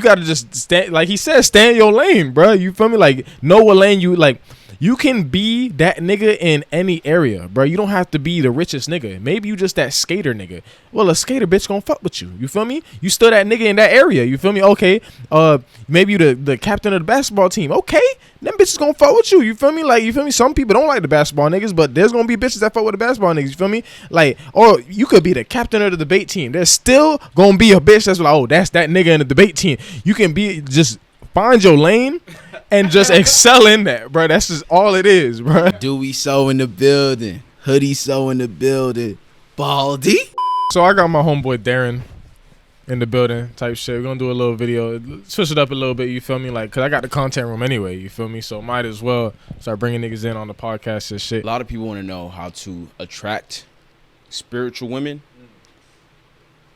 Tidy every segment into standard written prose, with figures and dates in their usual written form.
gotta just stand, like he said, stay in your lane, bro. You feel me? Like, know what lane you like. You can be that nigga in any area, bro. You don't have to be the richest nigga. Maybe you just that skater nigga. Well, a skater bitch gonna fuck with you. You feel me? You still that nigga in that area. You feel me? Okay. Maybe you the captain of the basketball team. Okay. Them bitches gonna fuck with you. You feel me? Like, you feel me? Some people don't like the basketball niggas, but there's gonna be bitches that fuck with the basketball niggas. You feel me? Like, or you could be the captain of the debate team. There's still gonna be a bitch that's like, oh, that's that nigga in the debate team. You can be just find your lane and just excel in that, bro. That's just all it is, bro. Dewey So in the building. Hoodie So in the building. Baldy. So I got my homeboy Darren in the building type shit. We're gonna do a little video, switch it up a little bit, you feel me? Like, cause I got the content room anyway, you feel me? So might as well start bringing niggas in on the podcast and shit. A lot of people want to know how to attract spiritual women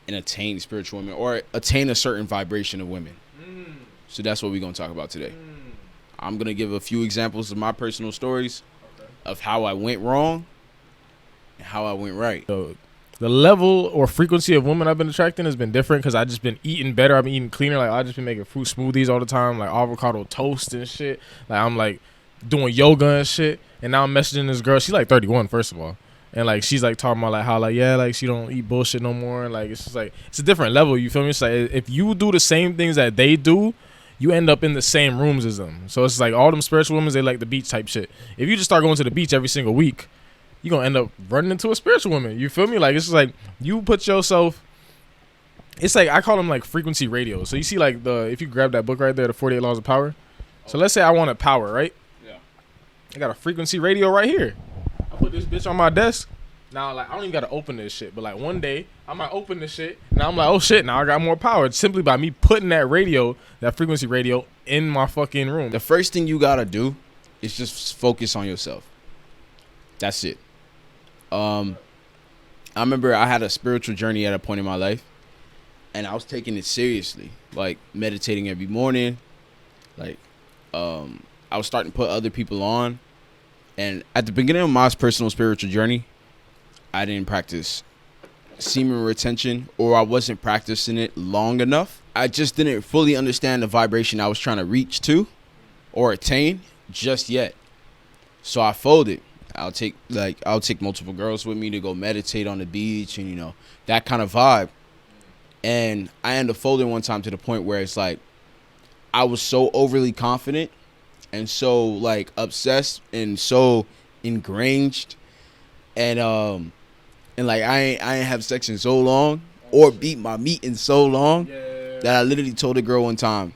and attain spiritual women, or attain a certain vibration of women. So that's what we're gonna talk about today. I'm gonna give a few examples of my personal stories of how I went wrong and how I went right. So the level or frequency of women I've been attracting has been different because I just been eating better. I've been eating cleaner. Like, I just been making fruit smoothies all the time, like avocado toast and shit. Like, I'm like doing yoga and shit. And now I'm messaging this girl. She's like 31, first of all. And like, she's like talking about like how like, yeah, like she don't eat bullshit no more. And like, it's just like, it's a different level. You feel me? It's like, if you do the same things that they do, you end up in the same rooms as them. So it's like all them spiritual women, they like the beach type shit. If you just start going to the beach every single week, you're going to end up running into a spiritual woman. You feel me? Like, it's just like you put yourself, it's like, I call them like frequency radio. So you see like if you grab that book right there, the 48 Laws of Power. So let's say I wanted power, right? Yeah. I got a frequency radio right here. I put this bitch on my desk. Now, like, I don't even got to open this shit. But like one day I might open this shit. Now I'm like, oh shit, now I got more power. It's simply by me putting that radio, that frequency radio in my fucking room. The first thing you got to do is just focus on yourself. That's it. I remember I had a spiritual journey at a point in my life, and I was taking it seriously, like meditating every morning. Like, I was starting to put other people on. And at the beginning of my personal spiritual journey, I didn't practice semen retention, or I wasn't practicing it long enough. I just didn't fully understand the vibration I was trying to reach to or attain just yet. So I folded. I'll take multiple girls with me to go meditate on the beach and, you know, that kind of vibe. And I ended up folding one time to the point where it's like I was so overly confident and so like obsessed and so ingrained, and like I ain't have sex in so long or beat my meat in so long that I literally told a girl one time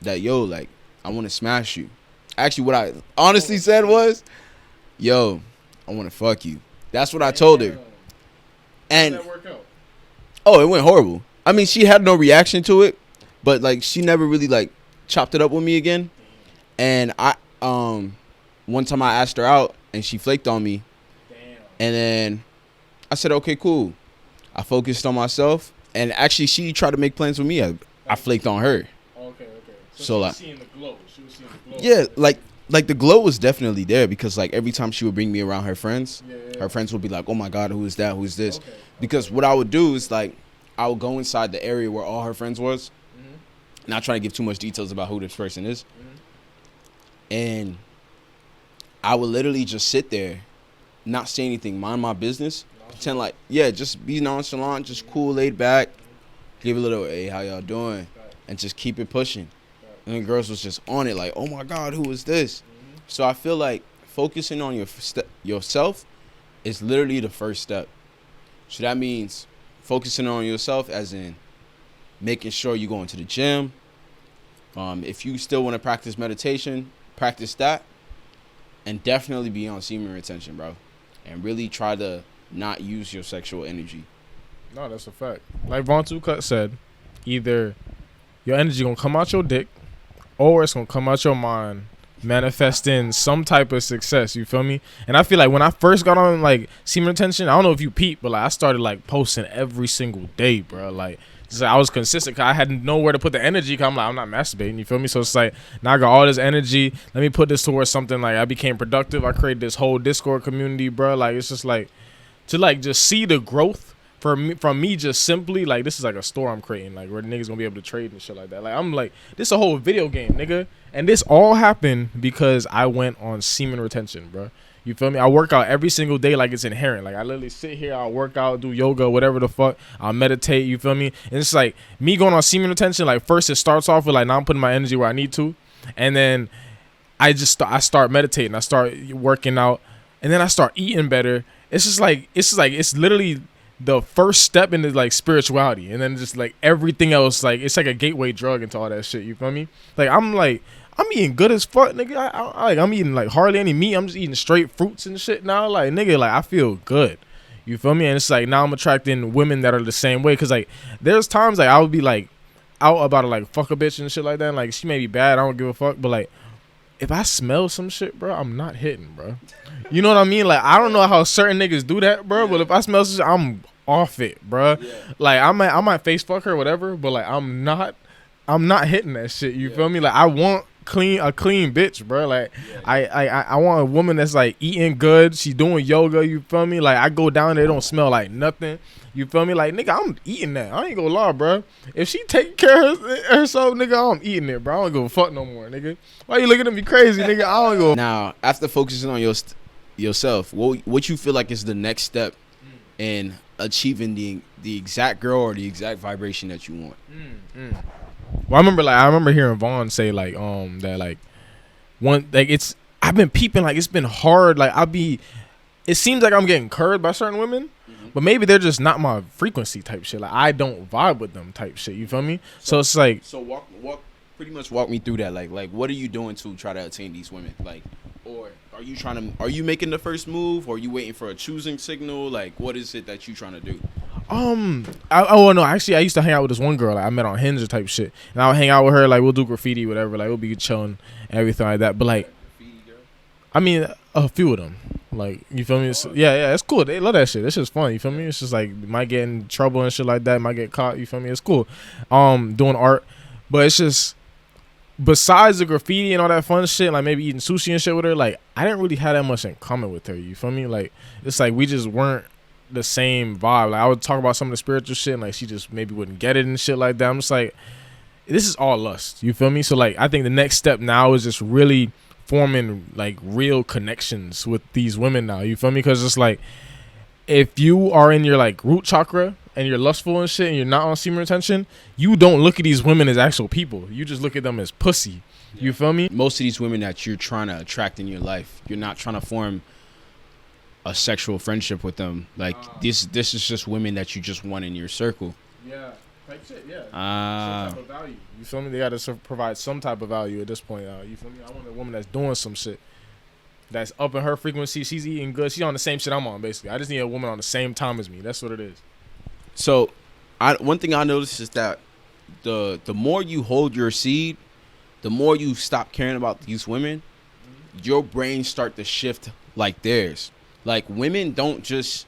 that, yo, like, I want to smash you. Actually, what I honestly said was, yo, I want to fuck you. That's what I told her. And how did that work out? Oh, it went horrible. I mean, she had no reaction to it, but like she never really like chopped it up with me again. And I one time I asked her out and she flaked on me. Damn. And then I said, okay, cool. I focused on myself, and actually she tried to make plans with me. I flaked on her. Okay. So she was like, seeing the glow. She was seeing the glow. Yeah, like the glow was definitely there, because like every time she would bring me around her friends, her friends would be like, oh my God, who is that? Who is this? Okay. Because what I would do is like I would go inside the area where all her friends was, not trying to give too much details about who this person is, and I would literally just sit there, not say anything, mind my business, pretend like, just be nonchalant, just cool, laid back, give a little, hey, how y'all doing, and just keep it pushing. And the girls was just on it like, oh my God, who is this? So I feel like focusing on yourself is literally the first step. So that means focusing on yourself as in making sure you're going to the gym. If you still want to practice meditation, practice that. And definitely be on semen retention, bro. And really try to not use your sexual energy. No, that's a fact. Like Von Cut said, either your energy gonna come out your dick, or it's gonna come out your mind, manifesting some type of success. You feel me? And I feel like when I first got on like semen retention, I don't know if you peeped, but like I started like posting every single day, bro. Like I was consistent, cause I had nowhere to put the energy, cause I'm like, I'm not masturbating, you feel me? So it's like, now I got all this energy, let me put this towards something. Like I became productive. I created this whole Discord community, bro. Like it's just like to like just see the growth from me just simply like this is like a store I'm creating like where the niggas gonna be able to trade and shit like that. Like I'm like this a whole video game, nigga, and this all happened because I went on semen retention, bro. You feel me? I work out every single day like it's inherent. Like I literally sit here, I'll work out, do yoga, whatever the fuck. I'll meditate. You feel me? And it's like me going on semen retention. Like first it starts off with like now I'm putting my energy where I need to, and then I start meditating. I start working out, and then I start eating better. It's literally the first step into like spirituality, and then just like everything else, like it's like a gateway drug into all that shit. You feel me? I'm eating good as fuck, nigga. I'm eating like hardly any meat. I'm just eating straight fruits and shit now. Like nigga, like I feel good. You feel me? And it's like now I'm attracting women that are the same way. Cause like there's times like I would be like out about to like fuck a bitch and shit like that. And, like she may be bad, I don't give a fuck. But like if I smell some shit, bro, I'm not hitting, bro. You know what I mean? Like I don't know how certain niggas do that, bro. But if I smell some shit, I'm off it, bro. Yeah. Like I might face fuck her or whatever. But like I'm not hitting that shit. You feel me? Like I want a clean bitch, bro. Like I want a woman that's like eating good, she doing yoga, you feel me? Like I go down there, it don't smell like nothing, you feel me? Like nigga, I'm eating that. I ain't gonna lie, bro. If she taking care of herself, nigga, I'm eating it, bro. I don't give a fuck no more, nigga. Why you looking at me crazy, nigga? I don't go. Now after focusing on yourself, what you feel like is the next step in achieving the exact girl or the exact vibration that you want? Well, I remember hearing Vaughn say like that like one like it's I've been peeping like it's been hard, like it seems like I'm getting curved by certain women, but maybe they're just not my frequency type shit. Like I don't vibe with them type shit. You feel me? So it's like walk me through that. Like what are you doing to try to attain these women? Like, or are you making the first move, or are you waiting for a choosing signal? Like what is it that you trying to do? No, actually I used to hang out with this one girl like I met on Hinge type shit, and I would hang out with her, like we'll do graffiti, whatever, like we'll be chilling and everything like that. But like I mean a few of them, like you feel me? Yeah, it's cool. They love that shit. It's just fun. You feel me? It's just like might get in trouble and shit like that, might get caught. You feel me? It's cool. Doing art, but it's just besides the graffiti and all that fun shit, like maybe eating sushi and shit with her, like I didn't really have that much in common with her. You feel me? Like it's like we just weren't the same vibe. Like I would talk about some of the spiritual shit and like she just maybe wouldn't get it and shit like that. I'm just like, this is all lust. You feel me? So like I think the next step now is just really forming like real connections with these women now. You feel me? Because it's like if you are in your like root chakra and you're lustful and shit and you're not on semen retention, you don't look at these women as actual people. You just look at them as pussy. You feel me? Most of these women that you're trying to attract in your life, you're not trying to form a sexual friendship with them. Like this is just women that you just want in your circle. Yeah, type shit. Yeah. Some type of value. You feel me? They got to provide some type of value at this point. You feel me? I want a woman that's doing some shit, that's up in her frequency. She's eating good. She's on the same shit I'm on. Basically, I just need a woman on the same time as me. That's what it is. So, one thing I noticed is that the more you hold your seed, the more you stop caring about these women. Your brain start to shift like theirs. Like women don't just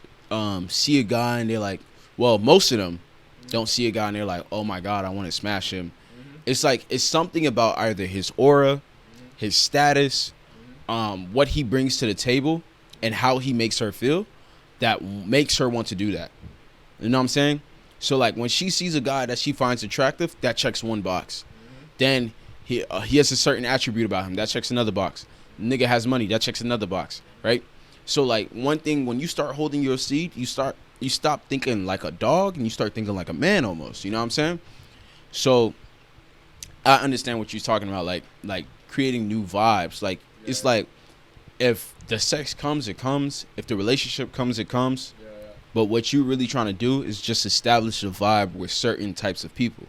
see a guy and they're like, well, most of them don't see a guy and they're like, oh my God, I want to smash him. It's like it's something about either his aura, his status, what he brings to the table, and how he makes her feel that makes her want to do that. You know what I'm saying? So like when she sees a guy that she finds attractive, that checks one box. Then he has a certain attribute about him, that checks another box. Nigga has money, that checks another box, right? So like one thing, when you start holding your seed, you stop thinking like a dog and you start thinking like a man almost. You know what I'm saying? So I understand what you're talking about, like creating new vibes. Like it's like if the sex comes, it comes. If the relationship comes, it comes. But what you're really trying to do is just establish a vibe with certain types of people.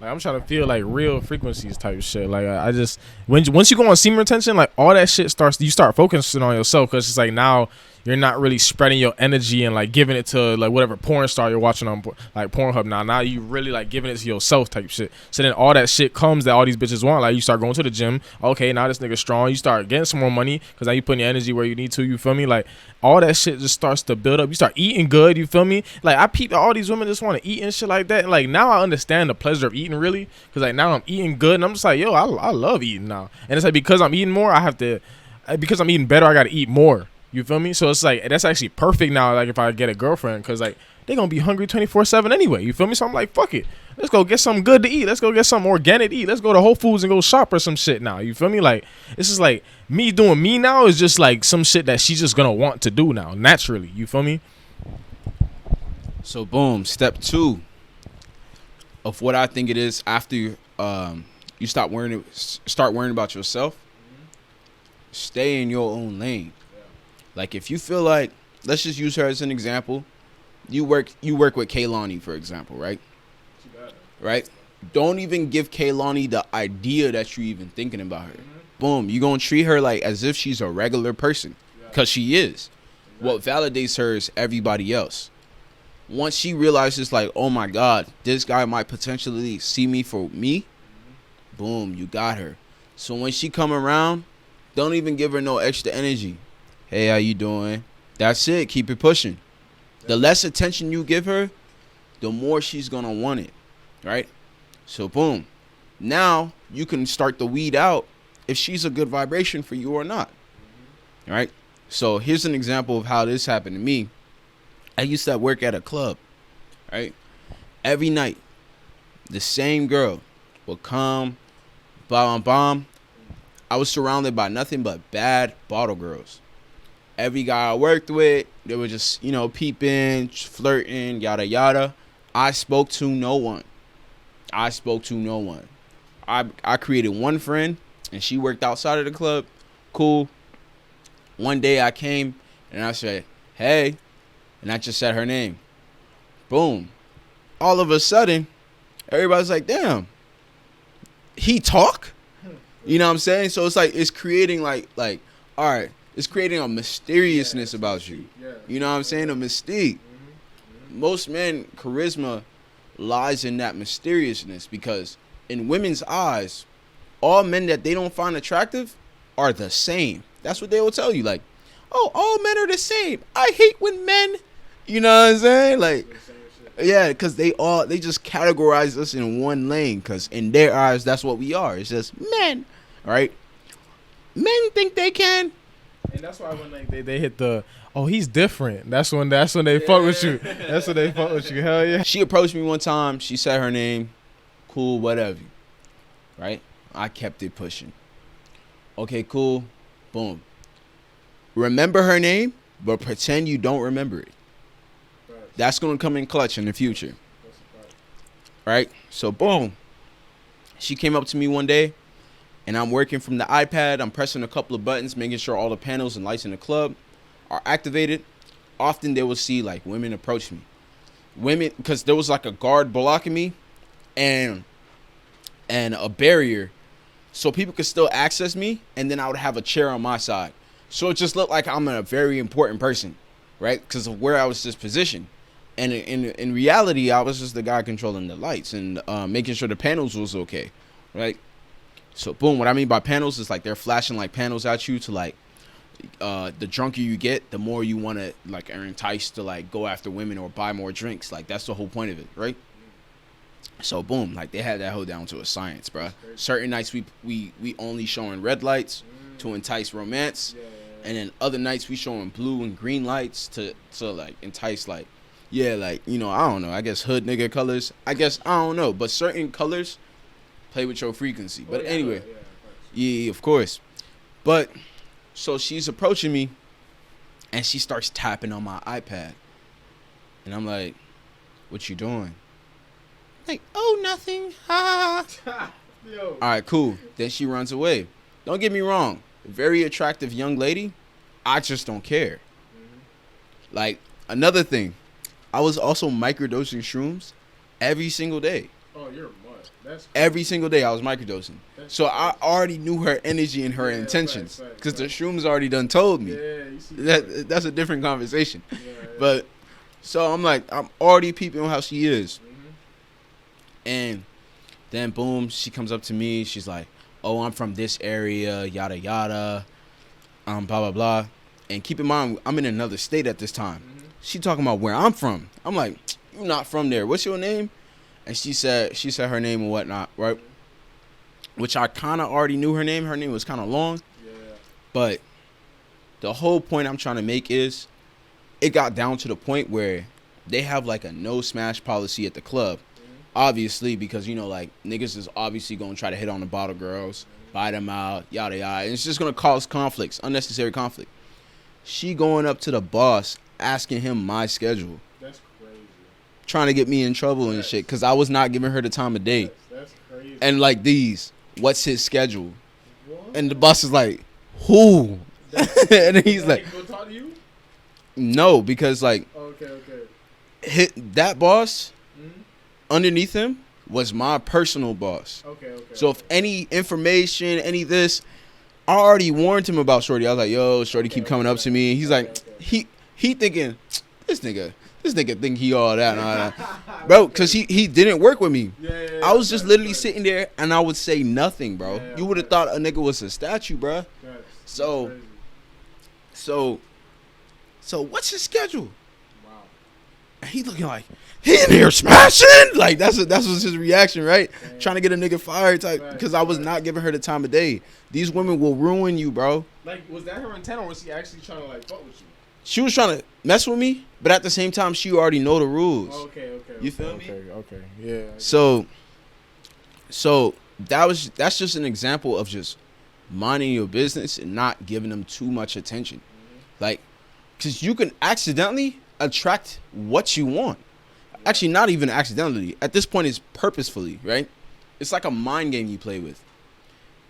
Like I'm trying to feel like real frequencies type shit. Like I just once you go on semen retention, like all that shit you start focusing on yourself, because it's like now you're not really spreading your energy and like giving it to like whatever porn star you're watching on like Pornhub. Now you really like giving it to yourself type shit. So then all that shit comes that all these bitches want. Like you start going to the gym. Okay, now this nigga strong. You start getting some more money because now you putting your energy where you need to. You feel me? Like all that shit just starts to build up. You start eating good. You feel me? Like I peep that all these women just want to eat and shit like that. And like now I understand the pleasure of eating really, because like now I'm eating good and I'm just like, yo, I love eating now. And it's like because I'm eating more, I have to. Because I'm eating better, I got to eat more. You feel me? So it's like that's actually perfect now. Like if I get a girlfriend, cause like they gonna be hungry 24/7 anyway. You feel me? So I'm like, fuck it. Let's go get something good to eat. Let's go get something organic to eat. Let's go to Whole Foods and go shop or some shit now. You feel me? Like this is like me doing me now is just like some shit that she's just gonna want to do now naturally. You feel me? So boom, step 2 of what I think it is after you start worrying about yourself. Stay in your own lane. Like if you feel like, let's just use her as an example. You work with Kaylani, for example, right? Right? Don't even give Kaylani the idea that you're even thinking about her. Boom, you're gonna treat her like as if she's a regular person, because she is. What validates her is everybody else. Once she realizes like, oh my God, this guy might potentially see me for me, boom, you got her. So when she come around, don't even give her no extra energy. Hey, how you doing? That's it. Keep it pushing. The less attention you give her, the more she's going to want it. Right? So, boom. Now, you can start to weed out if she's a good vibration for you or not. Right? So, here's an example of how this happened to me. I used to work at a club. Right? Every night, the same girl would come, bomb. I was surrounded by nothing but bad bottle girls. Every guy I worked with, they were just, peeping, flirting, yada, yada. I spoke to no one. I created one friend, and she worked outside of the club. Cool. One day I came, and I said, hey, and I just said her name. Boom. All of a sudden, everybody's like, damn, he talk? You know what I'm saying? So it's like, it's creating like, all right, it's creating a mysteriousness about you. You know what I'm saying? A mystique. Most men, charisma lies in that mysteriousness, because in women's eyes, all men that they don't find attractive are the same. That's what they will tell you. Like, oh, all men are the same. I hate when men, you know what I'm saying? Like, yeah, because they just categorize us in one lane, because in their eyes, that's what we are. It's just men, right? Men think they can. And that's why when like they hit the, oh, he's different. That's when they fuck with you. That's when they fuck with you. Hell yeah. She approached me one time. She said her name. Cool, whatever. Right? I kept it pushing. Okay, cool. Boom. Remember her name, but pretend you don't remember it. That's going to come in clutch in the future. Right? So, boom. She came up to me one day, and I'm working from the iPad. I'm pressing a couple of buttons, making sure all the panels and lights in the club are activated. Often they will see, like, women approach me. Women, because there was, like, a guard blocking me and a barrier, so people could still access me, and then I would have a chair on my side. So it just looked like I'm a very important person, right? Because of where I was just positioned. And in reality, I was just the guy controlling the lights and making sure the panels was okay, right? So, boom, what I mean by panels is, like, they're flashing, like, panels at you to, like, the drunker you get, the more you want to, like, are enticed to, like, go after women or buy more drinks. Like, that's the whole point of it, right? So, boom, like, they had that whole down to a science, bro. Certain nights we only showing red lights to entice romance. And then other nights we showing blue and green lights to like, entice, like, yeah, like, I don't know. I guess hood nigga colors. I don't know. But certain colors play with your frequency. But anyway, yeah, of course. But, so she's approaching me, and she starts tapping on my iPad. And I'm like, what you doing? Like, oh, nothing. Ha. All right, cool. Then she runs away. Don't get me wrong. Very attractive young lady. I just don't care. Like, another thing. I was also microdosing shrooms every single day. Oh, you're a mutt. That's crazy. Every single day I was microdosing. So I already knew her energy and her intentions, because the shrooms already done told me. Yeah, you see that's a different conversation. Yeah. But so I'm like, I'm already peeping on how she is. And then boom, she comes up to me. She's like, oh, I'm from this area, yada yada, blah blah blah. And keep in mind, I'm in another state at this time. She talking about where I'm from. I'm like, you're not from there. What's your name? And she said her name and whatnot, right? Which I kind of already knew her name. Her name was kind of long. Yeah. But The whole point I'm trying to make is it got down to the point where they have like a no smash policy at the club. Obviously, because, you know, like, niggas is obviously going to try to hit on the bottle girls, buy them out, yada, yada. And it's just going to cause conflicts, unnecessary conflict. She going up to the boss, asking him my schedule. That's crazy. Trying to get me in trouble and shit, because I was not giving her the time of day. That's crazy. And, like, what's his schedule? What? And the boss is like, who? And then he's like, go talk to you? No, because, like, that boss... underneath him was my personal boss. Okay. So if any information, any this, I already warned him about Shorty. I was like, yo, Shorty keep coming up to me. He's like, he thinking, this nigga think he all that. Nah. Bro, because he didn't work with me. I was just literally sitting there and I would say nothing, bro. You would have thought a nigga was a statue, bro. So what's his schedule? And he looking like, he in here smashing? Like, that was his reaction, right? Damn. Trying to get a nigga fired type, because I was not giving her the time of day. These women will ruin you, bro. Like, was that her intent, or was she actually trying to, like, fuck with you? She was trying to mess with me, but at the same time, she already know the rules. Okay. You feel me? Okay, yeah. So that's just an example of just minding your business and not giving them too much attention. Like, because you can accidentally attract what you want. Actually, not even accidentally. At this point, it's purposefully, right? It's like a mind game you play with.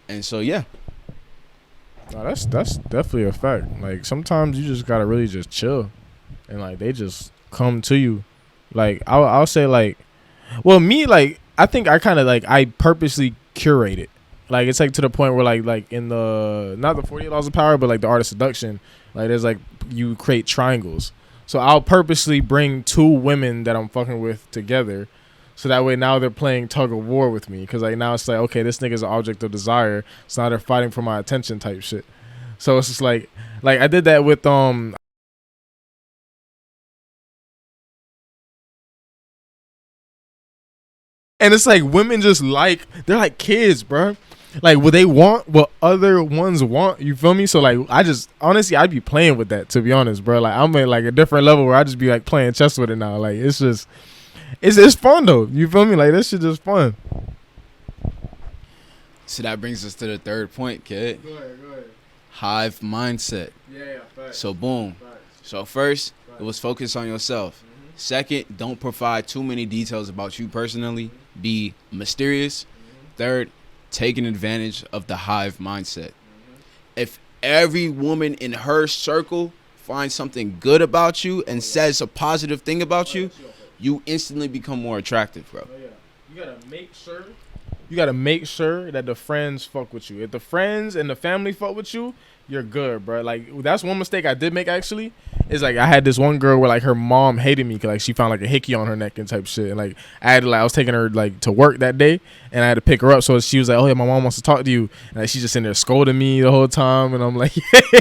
And so, yeah. No, that's definitely a fact. Like, sometimes you just gotta really just chill, and like they just come to you. Like, I'll say, like, well, me, like, I think I kind of like I purposely curate it. Like, it's like to the point where like in the not the 48 Laws of Power, but like the Art of Seduction, like there's like you create triangles. So I'll purposely bring two women that I'm fucking with together, so that way now they're playing tug of war with me. Because like now it's like, okay, this nigga's an object of desire, so now they're fighting for my attention type shit. So it's just like I did that with and it's like women just like, they're like kids, bro. Like, what they want, what other ones want, you feel me? So, like, I just, honestly, I'd be playing with that, to be honest, bro. Like, I'm at, like, a different level where I just be, like, playing chess with it now. Like, it's just, it's fun, though. You feel me? Like, this shit just fun. So, that brings us to the third point, kid. Go ahead. Hive mindset. Yeah, facts. So, boom. Facts. So, first, it was focus on yourself. Mm-hmm. Second, don't provide too many details about you personally. Mm-hmm. Be mysterious. Mm-hmm. Third, taking advantage of the hive mindset. If every woman in her circle finds something good about you and says a positive thing about you, you instantly become more attractive, bro. You gotta make sure that the friends fuck with you. If the friends and the family fuck with you, you're good, bro. Like, that's one mistake I did make, actually. Is like, I had this one girl where like her mom hated me because like she found like a hickey on her neck and type shit. And like I was taking her like to work that day, and I had to pick her up. So she was like, "Oh yeah, my mom wants to talk to you." And like, she's just in there scolding me the whole time, and I'm like,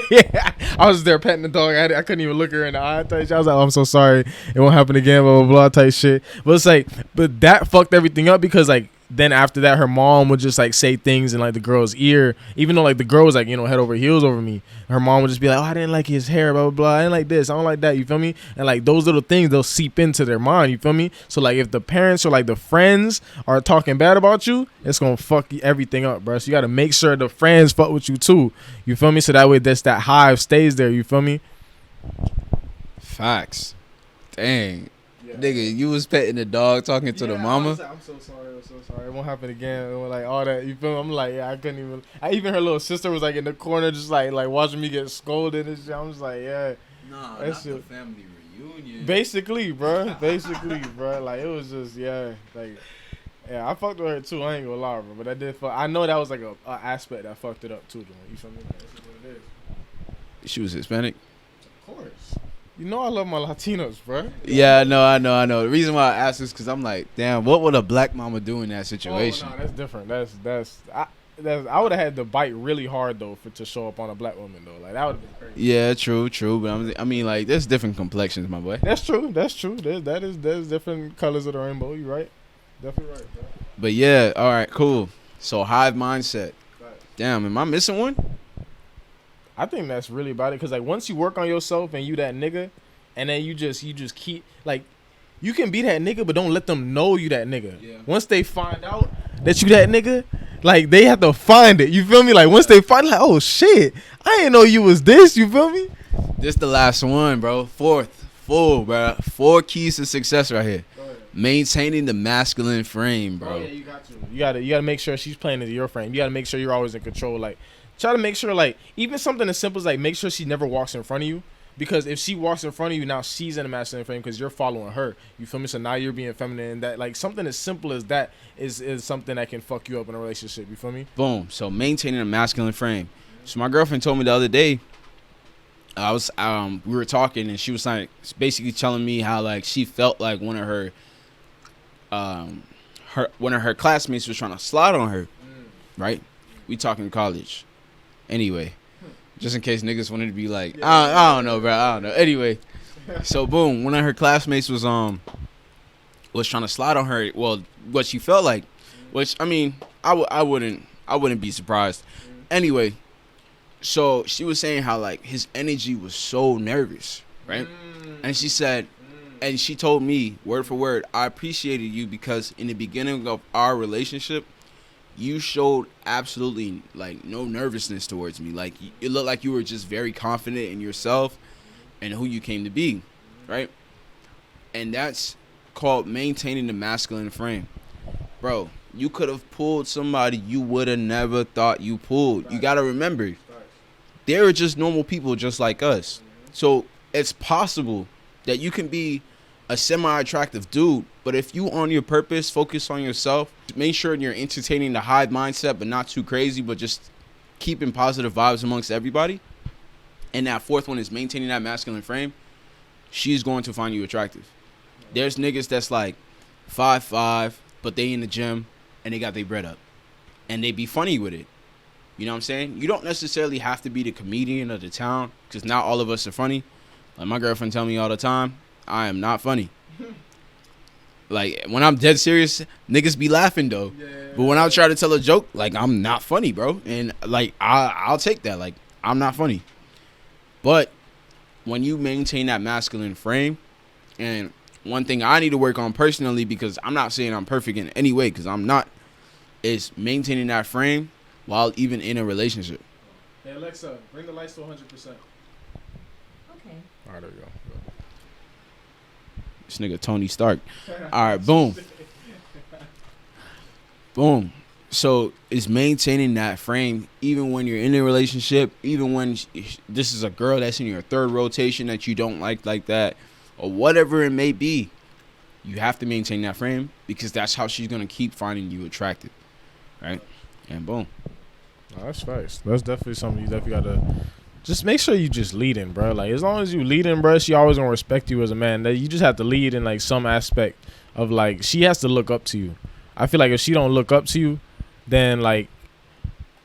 yeah. I was there petting the dog. I couldn't even look her in the eye type shit. I was like, "Oh, I'm so sorry. It won't happen again." Blah blah blah type shit. But it's like, but that fucked everything up, because like, then after that, her mom would just like say things in like the girl's ear, even though like the girl was like, you know, head over heels over me. Her mom would just be like, "Oh, I didn't like his hair, blah blah blah. I didn't like this. I don't like that." You feel me? And like those little things, they'll seep into their mind. You feel me? So like, if the parents or like the friends are talking bad about you, it's gonna fuck everything up, bro. So you gotta make sure the friends fuck with you too. You feel me? So that way, that hive stays there. You feel me? Facts. Dang. Yeah. Nigga, you was petting the dog, talking to the mama. I'm so sorry. It won't happen again. It was like all that. You feel me? I'm like, yeah, I couldn't even. Even her little sister was like in the corner, just like watching me get scolded and shit. I'm just like, yeah. Nah, that's the family reunion. Basically, bro. Like, it was just, yeah. Like, yeah, I fucked with her too. I ain't gonna lie, bro. But I did fuck. I know that was like a aspect that fucked it up too, though. You feel me? That's what it is. She was Hispanic? Of course. You know I love my Latinos, bro. Yeah, I know. The reason why I asked is because I'm like, damn, what would a black mama do in that situation? Oh, no, that's different. I would have had to bite really hard though to show up on a black woman though. Like, that would have been crazy. Yeah, true. But I mean, like, there's different complexions, my boy. That's true. There's different colors of the rainbow. You right? Definitely right, bro. But yeah, all right, cool. So hive mindset. Right. Damn, am I missing one? I think that's really about it. Cause like once you work on yourself and you that nigga, and then you just keep like, you can be that nigga, but don't let them know you that nigga. Yeah. Once they find out that you that nigga, like they have to find it. You feel me? Like once they find, like, oh shit, I didn't know you was this. You feel me? This the last one, bro. Fourth, full, bro. 4 keys to success right here. Maintaining the masculine frame, bro. Oh yeah, you got to. You gotta make sure she's playing into your frame. You gotta make sure you're always in control. Like, try to make sure, like, even something as simple as like make sure she never walks in front of you. Because if she walks in front of you, now she's in a masculine frame because you're following her. You feel me? So now you're being feminine. And that, like, something as simple as that is something that can fuck you up in a relationship. You feel me? Boom. So maintaining a masculine frame. So my girlfriend told me the other day, we were talking and she was like basically telling me how like she felt like one of her classmates was trying to slide on her. Right? We talking college. Anyway. Just in case niggas wanted to be like, I don't know, bro. I don't know. Anyway, so boom, one of her classmates was trying to slide on her. Well, what she felt like, which I mean, I wouldn't be surprised. Anyway, so she was saying how like his energy was so nervous, right? And she said, and she told me word for word, I appreciated you because in the beginning of our relationship, you showed absolutely like no nervousness towards me. Like it looked like you were just very confident in yourself and who you came to be, right? And that's called maintaining the masculine frame. Bro, you could have pulled somebody you would have never thought you pulled. You got to remember, they're just normal people just like us. So it's possible that you can be a semi-attractive dude, but if you on your purpose, focus on yourself, make sure you're entertaining the hive mindset, but not too crazy, but just keeping positive vibes amongst everybody. And that fourth one is maintaining that masculine frame. She's going to find you attractive. There's niggas that's like 5'5", but they in the gym and they got their bread up. And they be funny with it. You know what I'm saying? You don't necessarily have to be the comedian of the town, because not all of us are funny. Like my girlfriend tell me all the time, I am not funny. Like when I'm dead serious, niggas be laughing though. Yeah. But when I try to tell a joke, like I'm not funny, bro. And like I'll take that. Like I'm not funny. But when you maintain that masculine frame, and one thing I need to work on personally, because I'm not saying I'm perfect in any way, because I'm not, is maintaining that frame while even in a relationship. Hey Alexa, bring the lights to 100%. Okay. All right, there we go. This nigga Tony Stark. All right, boom. Boom. So it's maintaining that frame even when you're in a relationship, even when this is a girl that's in your third rotation that you don't like that, or whatever it may be. You have to maintain that frame because that's how she's going to keep finding you attractive. Right? And boom. Oh, that's nice. That's definitely something you definitely got to just make sure you just leading, bro. Like, as long as you leading, bro, she always going to respect you as a man. That you just have to lead in, like, some aspect of, like, she has to look up to you. I feel like if she don't look up to you, then, like,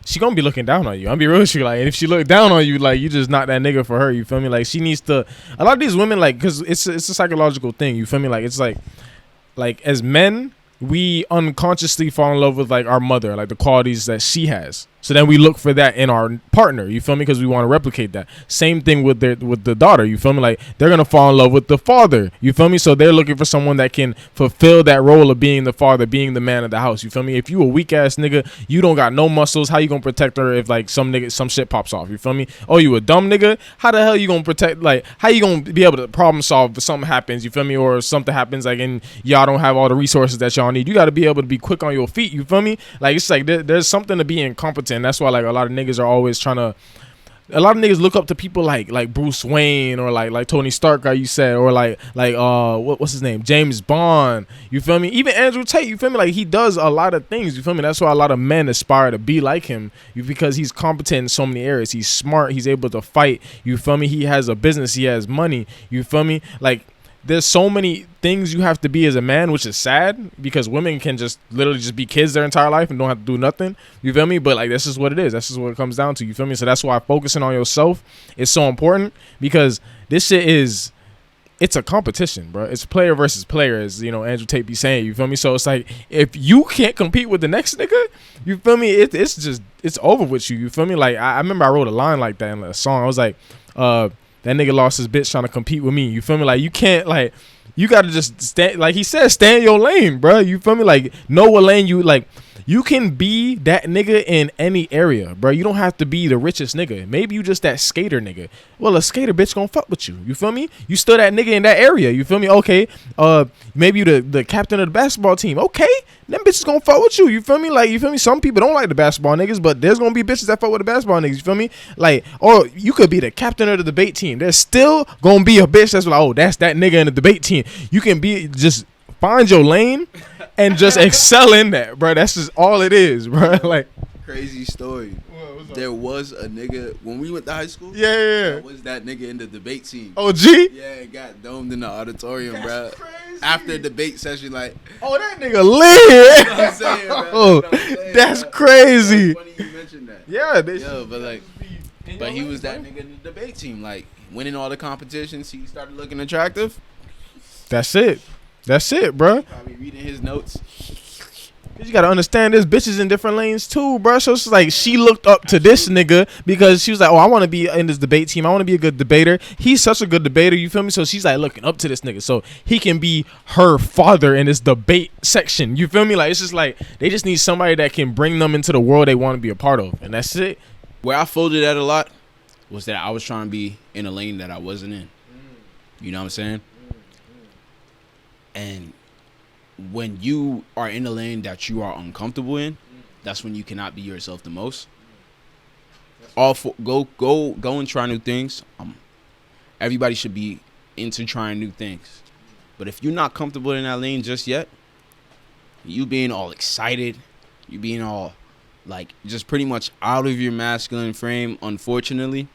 she gonna be looking down on you. I'm be real with you. Like, if she look down on you, like, you just not that nigga for her. You feel me? Like, she needs to. A lot of these women, like, cause it's a psychological thing. You feel me? Like, it's like as men, we unconsciously fall in love with like our mother, like the qualities that she has. So then we look for that in our partner. You feel me? Because we want to replicate that. Same thing with the daughter. You feel me? Like, they're gonna fall in love with the father. You feel me? So they're looking for someone that can fulfill that role of being the father, being the man of the house. You feel me? If you a weak ass nigga, you don't got no muscles. How you gonna protect her if like some shit pops off? You feel me? Oh, you a dumb nigga? How the hell you gonna protect? Like, how you gonna be able to problem solve if something happens? You feel me? Or something happens like and y'all don't have all the resources that y'all need. You got to be able to be quick on your feet. You feel me? Like, it's like there's something to being incompetent. That's why like a lot of niggas are always trying to. A lot of niggas look up to people like Bruce Wayne or like Tony Stark, how you said, or like what's his name, James Bond. You feel me? Even Andrew Tate. You feel me? Like, he does a lot of things. You feel me? That's why a lot of men aspire to be like him, because he's competent in so many areas. He's smart. He's able to fight. You feel me? He has a business. He has money. You feel me? Like, there's so many things you have to be as a man, which is sad because women can just literally just be kids their entire life and don't have to do nothing. You feel me? But like, this is what it is. This is what it comes down to. You feel me? So that's why focusing on yourself is so important, because this shit is it's a competition, bro. It's player versus player, as you know Andrew Tate be saying. You feel me? So it's like if you can't compete with the next nigga, you feel me? It's over with you. You feel me? Like I remember I wrote a line like that in a song. I was like, that nigga lost his bitch trying to compete with me. You feel me? Like you can't like. You gotta just stand, like he said, stay in your lane, bro. You feel me? Like know what lane you like. You can be that nigga in any area, bro. You don't have to be the richest nigga. Maybe you just that skater nigga. Well, a skater bitch gonna fuck with you. You feel me? You still that nigga in that area. You feel me? Okay. Maybe you the captain of the basketball team. Okay. Them bitches gonna fuck with you. You feel me? Like, you feel me? Some people don't like the basketball niggas, but there's gonna be bitches that fuck with the basketball niggas. You feel me? Like, or you could be the captain of the debate team. There's still gonna be a bitch that's like, oh, that's that nigga in the debate team. You can be just find your lane and just excel in that, bro. That's just all it is, bro. Like, crazy story. There was a nigga when we went to high school. Yeah. There was that nigga in the debate team. Oh, G? Yeah, it got domed in the auditorium, That's bro. Crazy. After a debate session, like, oh, that nigga lit. you know what I'm saying, bro? Oh, that's crazy. Funny you mentioned that. Yeah, but like, but he was that nigga in the debate team, like winning all the competitions. He started looking attractive. That's it, bro. Probably reading his notes. You gotta understand, there's bitches in different lanes too, bro. So it's like she looked up to this nigga because she was like, oh, I want to be in this debate team. I want to be a good debater. He's such a good debater, you feel me? So she's like looking up to this nigga so he can be her father in this debate section. You feel me? Like, it's just like they just need somebody that can bring them into the world they want to be a part of, and that's it. Where I folded at a lot was that I was trying to be in a lane that I wasn't in. You know what I'm saying? And when you are in a lane that you are uncomfortable in, that's when you cannot be yourself the most. Go and try new things. Everybody should be into trying new things. But if you're not comfortable in that lane just yet, you being all excited, you being all like just pretty much out of your masculine frame, unfortunately,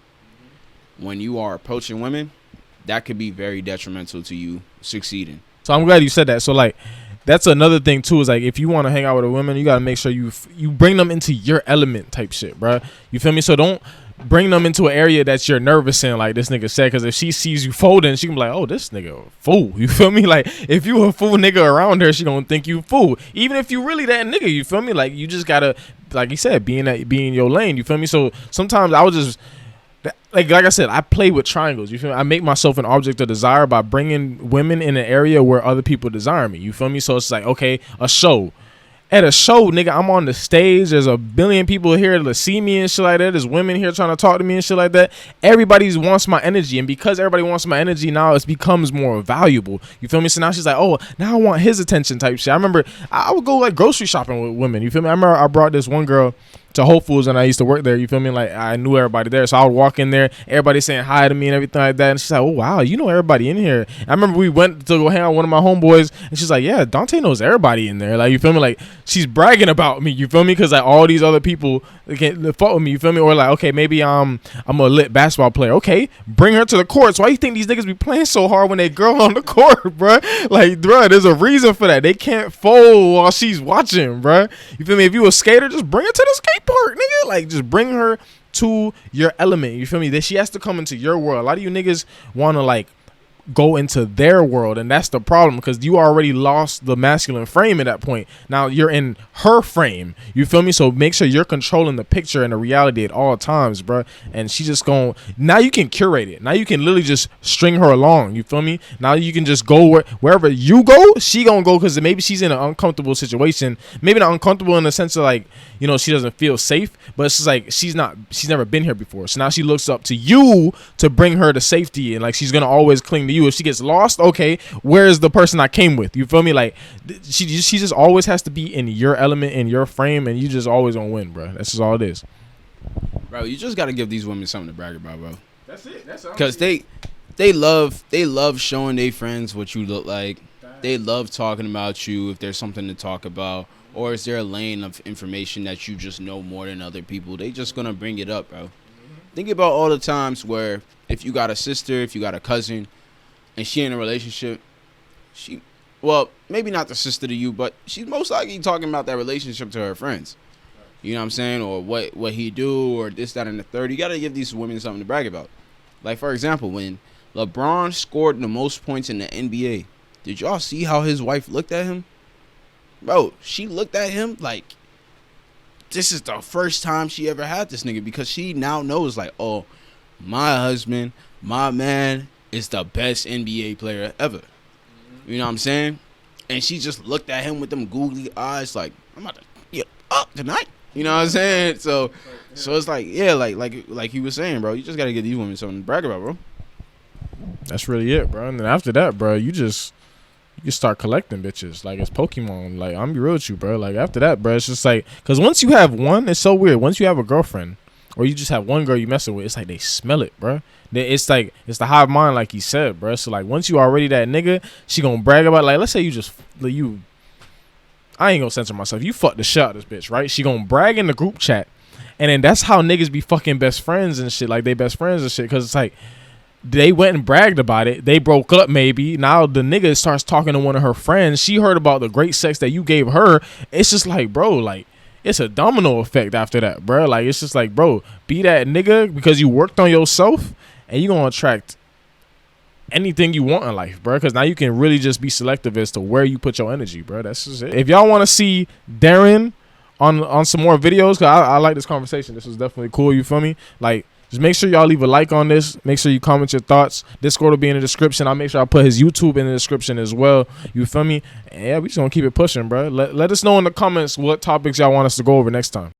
when you are approaching women, that could be very detrimental to you succeeding. So I'm glad you said that. So like, that's another thing too, is like if you want to hang out with a woman, you got to make sure you bring them into your element type shit, bro. You feel me? So don't bring them into an area that you're nervous in, like this nigga said, because if she sees you folding, she can be like, oh, this nigga a fool. You feel me? Like, if you a fool nigga around her, she gonna think you a fool, even if you really that nigga. You feel me? Like, you just gotta, like you said, be in your lane. You feel me? So sometimes I was just like I said, I play with triangles. You feel me? I make myself an object of desire by bringing women in an area where other people desire me. You feel me? So it's like, okay, a show. At a show, nigga, I'm on the stage. There's a billion people here to see me and shit like that. There's women here trying to talk to me and shit like that. Everybody wants my energy. And because everybody wants my energy, now it becomes more valuable. You feel me? So now she's like, oh, now I want his attention type shit. I remember I would go like grocery shopping with women. You feel me? I remember I brought this one girl to Whole Foods and I used to work there. You feel me? Like, I knew everybody there. So I would walk in there, everybody saying hi to me and everything like that. And she's like, oh, wow, you know everybody in here. I remember we went to go hang out with one of my homeboys and she's like, yeah, Dante knows everybody in there. Like, you feel me? Like, she's bragging about me. You feel me? Because like all these other people can't fuck with me. You feel me? Or like, okay, maybe I'm a lit basketball player. Okay, bring her to the courts. Why you think these niggas be playing so hard when they girl on the court, bro? Like, bro, there's a reason for that. They can't fold while she's watching, bro. You feel me? If you a skater, just bring her to the skate park, nigga. Like, just bring her to your element. You feel me? That she has to come into your world. A lot of you niggas want to like go into their world, and that's the problem, because you already lost the masculine frame at that point. Now you're in her frame. You feel me? So make sure you're controlling the picture and the reality at all times, bro. And she just going, now you can curate it. Now you can literally just string her along. You feel me? Now you can just go wherever you go, she gonna go, because maybe she's in an uncomfortable situation. Maybe not uncomfortable in the sense of like, you know, she doesn't feel safe, but it's just like she's never been here before. So now she looks up to you to bring her to safety, and like she's gonna always cling to you. If she gets lost, okay, where's the person I came with? You feel me? Like, she just always has to be in your element, in your frame, and you just always gonna win, bro. That's just all it is. Bro, you just gotta give these women something to brag about, bro. That's it. That's because they love showing their friends what you look like. They love talking about you if there's something to talk about, or is there a lane of information that you just know more than other people? They just gonna bring it up, bro. Think about all the times where if you got a sister, if you got a cousin, and she in a relationship, well, maybe not the sister to you, but she's most likely talking about that relationship to her friends. You know what I'm saying? Or what he do, or this, that, and the third. You got to give these women something to brag about. Like, for example, when LeBron scored the most points in the NBA. Did y'all see how his wife looked at him? Bro, she looked at him like this is the first time she ever had this nigga, because she now knows, like, oh, my husband, my man is the best NBA player ever. You know what I'm saying? And she just looked at him with them googly eyes like, I'm about to get up tonight. You know what I'm saying? So it's like, yeah, like he was saying, bro, you just got to get these women something to brag about, bro. That's really it, bro. And then after that, bro, you start collecting bitches like it's Pokemon. Like, I'm be real with you, bro. Like, after that, bro, it's just like, because once you have one, it's so weird. Once you have a girlfriend or you just have one girl you messing with, it's like they smell it, bro. It's like, it's the hive mind, like he said, bro. So like, once you already that nigga, she gonna brag about, like, let's say you just I ain't gonna censor myself, you fuck the shit out of this bitch, right? She gonna brag in the group chat, and then that's how niggas be fucking best friends and shit, like they best friends and shit, because it's like they went and bragged about it. They broke up maybe. Now the nigga starts talking to one of her friends. She heard about the great sex that you gave her. It's just like, bro, like, it's a domino effect after that, bro. Like, it's just like, bro, be that nigga because you worked on yourself, and you gonna attract anything you want in life, bro. Because now you can really just be selective as to where you put your energy, bro. That's just it. If y'all want to see Darren on some more videos, because I like this conversation. This was definitely cool, you feel me? Like, just make sure y'all leave a like on this. Make sure you comment your thoughts. Discord will be in the description. I'll make sure I put his YouTube in the description as well. You feel me? And yeah, we just gonna keep it pushing, bro. Let us know in the comments what topics y'all want us to go over next time.